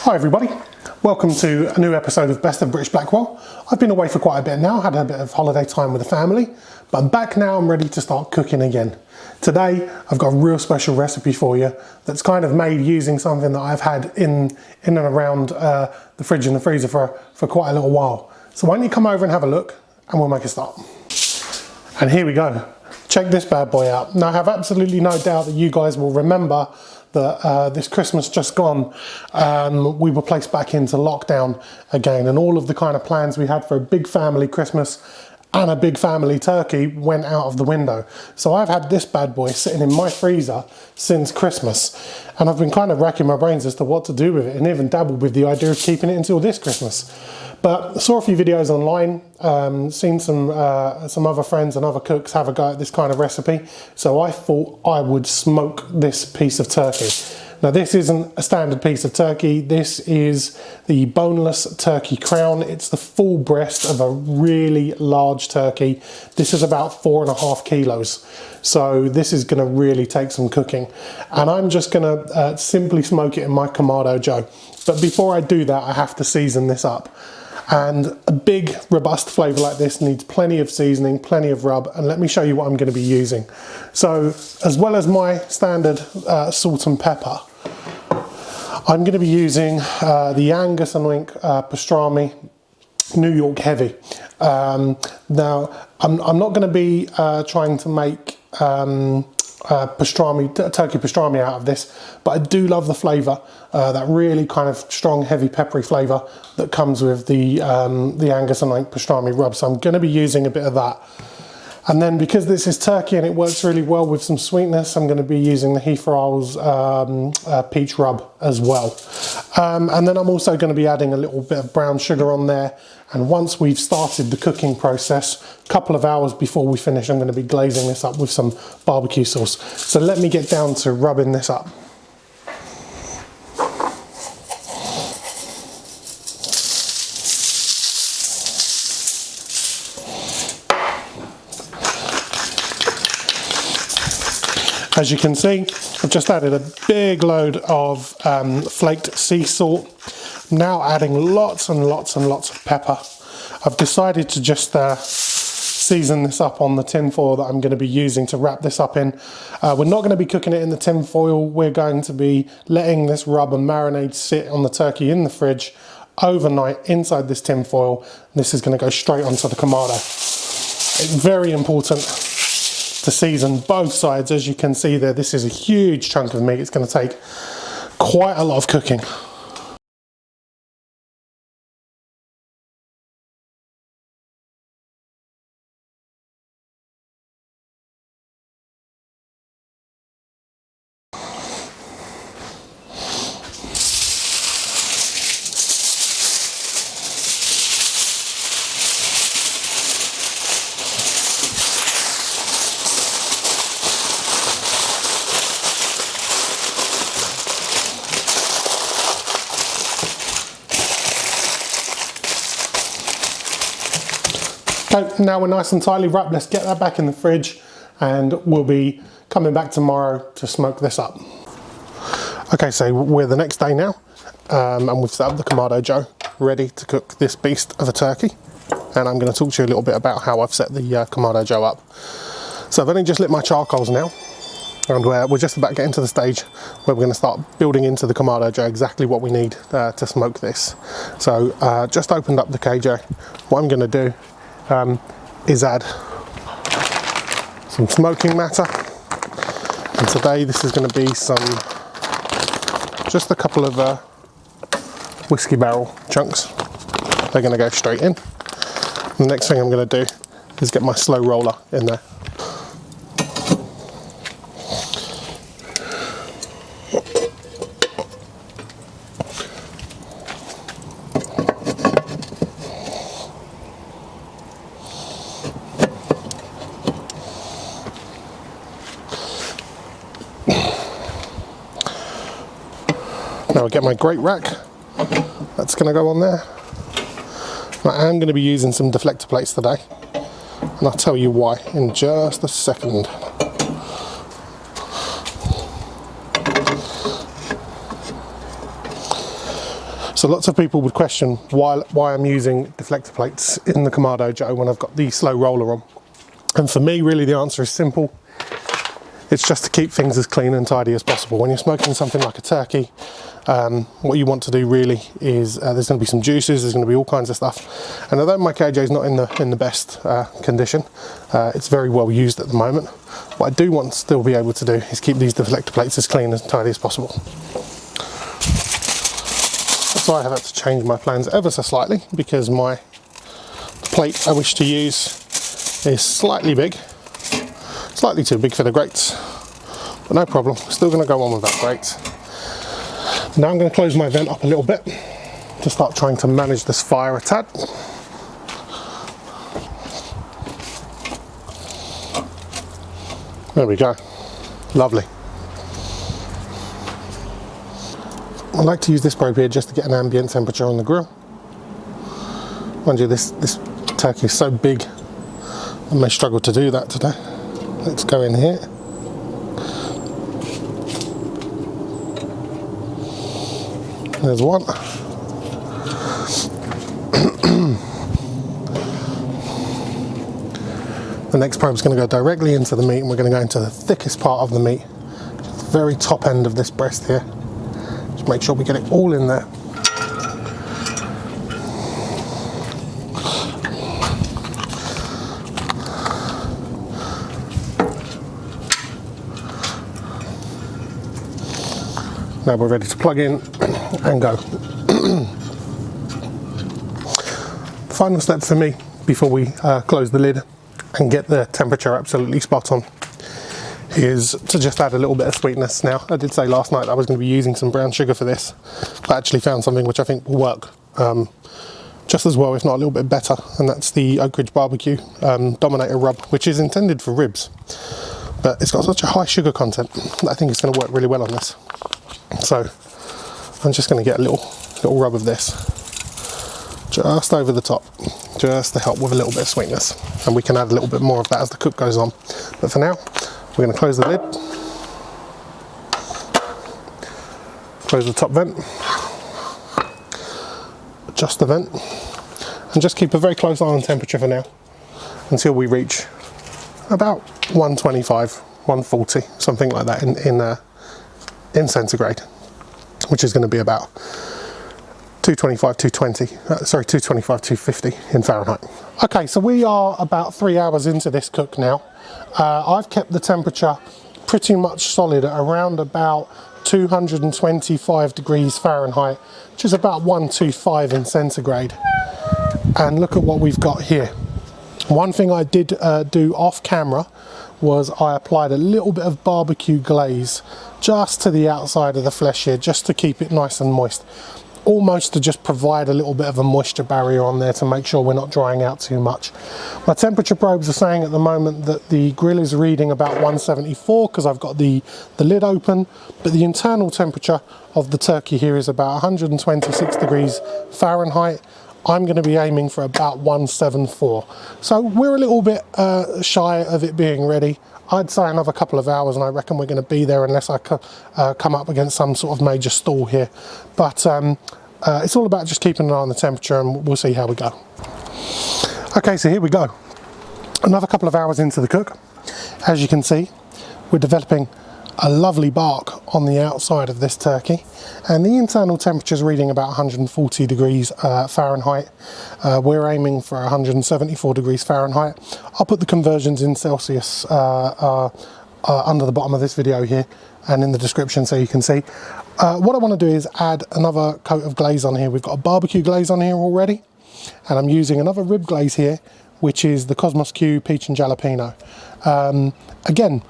Hi everybody, welcome to a new episode of Best of British Blackwell. I've been away for quite a bit now, had a bit of holiday time with the family, but I'm back now, I'm ready to start cooking again. Today I've got a real special recipe for you that's kind of made using something that I've had in and around the fridge and the freezer for quite a little while. So why don't you come over and have a look and we'll make a start. And here we go. Check this bad boy out. Now I have absolutely no doubt that you guys will remember that this Christmas just gone, we were placed back into lockdown again, and all of the kind of plans we had for a big family Christmas and a big family turkey went out of the window. So I've had this bad boy sitting in my freezer since Christmas, and I've been kind of racking my brains as to what to do with it, and even dabbled with the idea of keeping it until this Christmas. But I saw a few videos online, seen some other friends and other cooks have a go at this kind of recipe, so I thought I would smoke this piece of turkey. Now this isn't a standard piece of turkey, this is the boneless turkey crown. It's the full breast of a really large turkey. This is about 4.5 kilos. So this is gonna really take some cooking. And I'm just gonna simply smoke it in my Kamado Joe. But before I do that, I have to season this up. And a big robust flavour like this needs plenty of seasoning, plenty of rub, and let me show you what I'm going to be using. So as well as my standard salt and pepper, I'm going to be using the Angus and Oink Pastrami New York Heavy. Now I'm not going to be trying to make turkey pastrami out of this, but I do love the flavour, that really kind of strong, heavy, peppery flavour that comes with the Angus and Oink pastrami rub. So I'm going to be using a bit of that. And then because this is turkey and it works really well with some sweetness, I'm going to be using the Heath Riles Peach rub as well. And then I'm also going to be adding a little bit of brown sugar on there. And once we've started the cooking process, a couple of hours before we finish, I'm going to be glazing this up with some barbecue sauce. So let me get down to rubbing this up. As you can see, I've just added a big load of flaked sea salt. I'm now adding lots and lots and lots of pepper. I've decided to just season this up on the tin foil that I'm going to be using to wrap this up in. We're not going to be cooking it in the tin foil. We're going to be letting this rub and marinade sit on the turkey in the fridge overnight inside this tin foil. This is going to go straight onto the Kamado. It's very important to season both sides. As you can see there, this is a huge chunk of meat. It's going to take quite a lot of cooking. Okay, now we're nice and tightly wrapped. Let's get that back in the fridge and we'll be coming back tomorrow to smoke this up. Okay, so we're the next day now, and we've set up the Kamado Joe ready to cook this beast of a turkey. And I'm going to talk to you a little bit about how I've set the Kamado Joe up. So I've only just lit my charcoals now, and we're just about getting to the stage where we're going to start building into the Kamado Joe exactly what we need to smoke this. So just opened up the KJ. What I'm going to do is add some smoking matter, and today this is going to be just a couple of whiskey barrel chunks. They're going to go straight in. The next thing I'm going to do is get my slow roller in there. Now I get my grate rack, that's going to go on there. I am going to be using some deflector plates today, and I'll tell you why in just a second. So lots of people would question why I'm using deflector plates in the Kamado Joe when I've got the slow roller on. And for me, really the answer is simple. It's just to keep things as clean and tidy as possible. When you're smoking something like a turkey, what you want to do really is, there's going to be some juices, there's going to be all kinds of stuff. And although my KJ is not in the best condition, it's very well used at the moment. What I do want to still be able to do is keep these deflector plates as clean and tidy as possible. So I have had to change my plans ever so slightly because the plate I wish to use is slightly big. Slightly too big for the grates, but no problem, still going to go on without grates. Now I'm going to close my vent up a little bit to start trying to manage this fire a tad. There we go, lovely. I like to use this probe here just to get an ambient temperature on the grill. Mind you, this turkey is so big I may struggle to do that today. Let's go in here. There's one. The next probe is going to go directly into the meat, and we're going to go into the thickest part of the meat, the very top end of this breast here. Just make sure we get it all in there. Now we're ready to plug in and go. Final step for me before we close the lid and get the temperature absolutely spot on is to just add a little bit of sweetness. Now, I did say last night I was going to be using some brown sugar for this, but I actually found something which I think will work just as well, if not a little bit better, and that's the Oak Ridge Barbecue Dominator Rub, which is intended for ribs, but it's got such a high sugar content that I think it's going to work really well on this. So I'm just going to get a little rub of this just over the top, just to help with a little bit of sweetness, and we can add a little bit more of that as the cook goes on. But for now, we're going to close the lid, close the top vent, adjust the vent, and just keep a very close eye on temperature for now until we reach about 125, 140, something like that in centigrade, which is going to be about 225, 250 in Fahrenheit. Okay, so we are about 3 hours into this cook now. I've kept the temperature pretty much solid at around about 225 degrees Fahrenheit, which is about 125 in centigrade. And look at what we've got here. One thing I did do off camera was I applied a little bit of barbecue glaze just to the outside of the flesh here, just to keep it nice and moist, almost to just provide a little bit of a moisture barrier on there to make sure we're not drying out too much. My temperature probes are saying at the moment that the grill is reading about 174 because I've got the lid open, but the internal temperature of the turkey here is about 126 degrees Fahrenheit. I'm going to be aiming for about 174. So we're a little bit shy of it being ready. I'd say another couple of hours and I reckon we're going to be there, unless I come up against some sort of major stall here. But it's all about just keeping an eye on the temperature, and we'll see how we go. Okay, so here we go. Another couple of hours into the cook. As you can see, we're developing a lovely bark on the outside of this turkey, and the internal temperature is reading about 140 degrees Fahrenheit. We're aiming for 174 degrees Fahrenheit. I'll put the conversions in Celsius under the bottom of this video here and in the description so you can see. What I want to do is add another coat of glaze on here. We've got a barbecue glaze on here already, and I'm using another rib glaze here, which is the Kosmos Q Peach and Jalepeno. Again,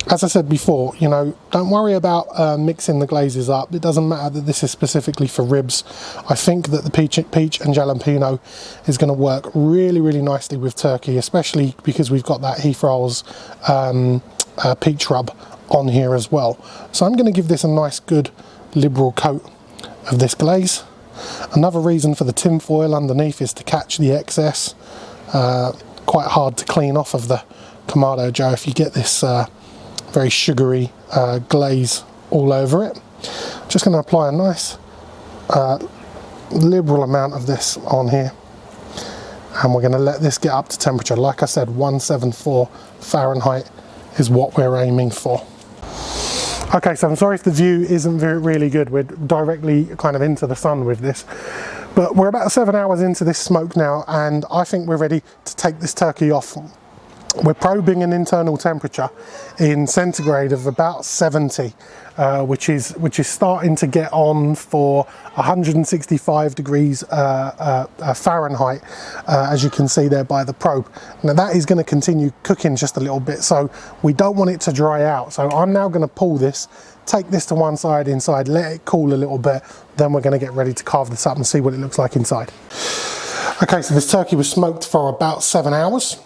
as I said before, you know, don't worry about mixing the glazes up. It doesn't matter that this is specifically for ribs. I think that the peach and jalapeno is going to work really, really nicely with turkey, especially because we've got that Heath Riles Peach rub on here as well. So I'm going to give this a nice, good, liberal coat of this glaze. Another reason for the tin foil underneath is to catch the excess. Quite hard to clean off of the Kamado Joe if you get this very sugary glaze all over it. Just going to apply a nice liberal amount of this on here. And we're going to let this get up to temperature. Like I said, 174 Fahrenheit is what we're aiming for. Okay, so I'm sorry if the view isn't really good. We're directly kind of into the sun with this. But we're about 7 hours into this smoke now, and I think we're ready to take this turkey off. We're probing an internal temperature in centigrade of about 70, which is starting to get on for 165 degrees Fahrenheit, as you can see there by the probe. Now that is going to continue cooking just a little bit, so we don't want it to dry out. So I'm now going to pull this, take this to one side inside, let it cool a little bit, then we're going to get ready to carve this up and see what it looks like inside. Okay, so this turkey was smoked for about 7 hours.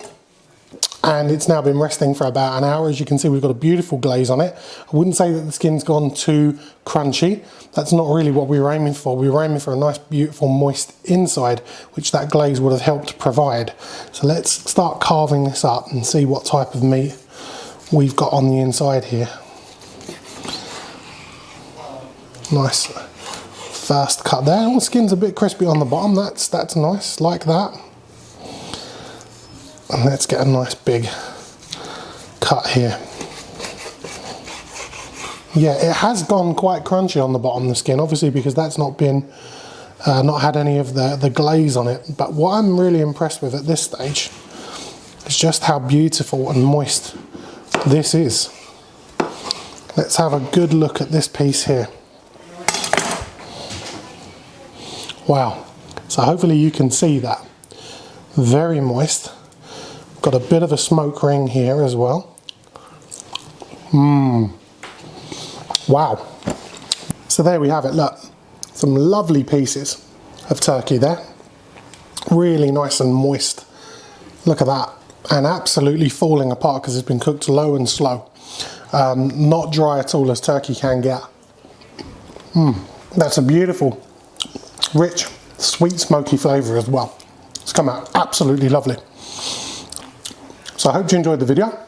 And it's now been resting for about an hour. As you can see, we've got a beautiful glaze on it. I wouldn't say that the skin's gone too crunchy. That's not really what we were aiming for. We were aiming for a nice, beautiful, moist inside, which that glaze would have helped provide. So let's start carving this up and see what type of meat we've got on the inside here. Nice first cut there. Oh, the skin's a bit crispy on the bottom. That's nice, like that. And let's get a nice big cut here. Yeah, it has gone quite crunchy on the bottom, the skin, obviously because that's not been, not had any of the glaze on it. But what I'm really impressed with at this stage is just how beautiful and moist this is. Let's have a good look at this piece here. Wow, so hopefully you can see that. Very moist. Got a bit of a smoke ring here as well. Wow. So there we have it, look. Some lovely pieces of turkey there. Really nice and moist. Look at that. And absolutely falling apart because it's been cooked low and slow. Not dry at all as turkey can get. That's a beautiful, rich, sweet, smoky flavour as well. It's come out absolutely lovely. So I hope you enjoyed the video,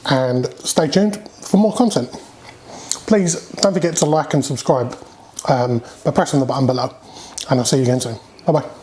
and stay tuned for more content. Please don't forget to like and subscribe by pressing the button below, and I'll see you again soon. Bye bye.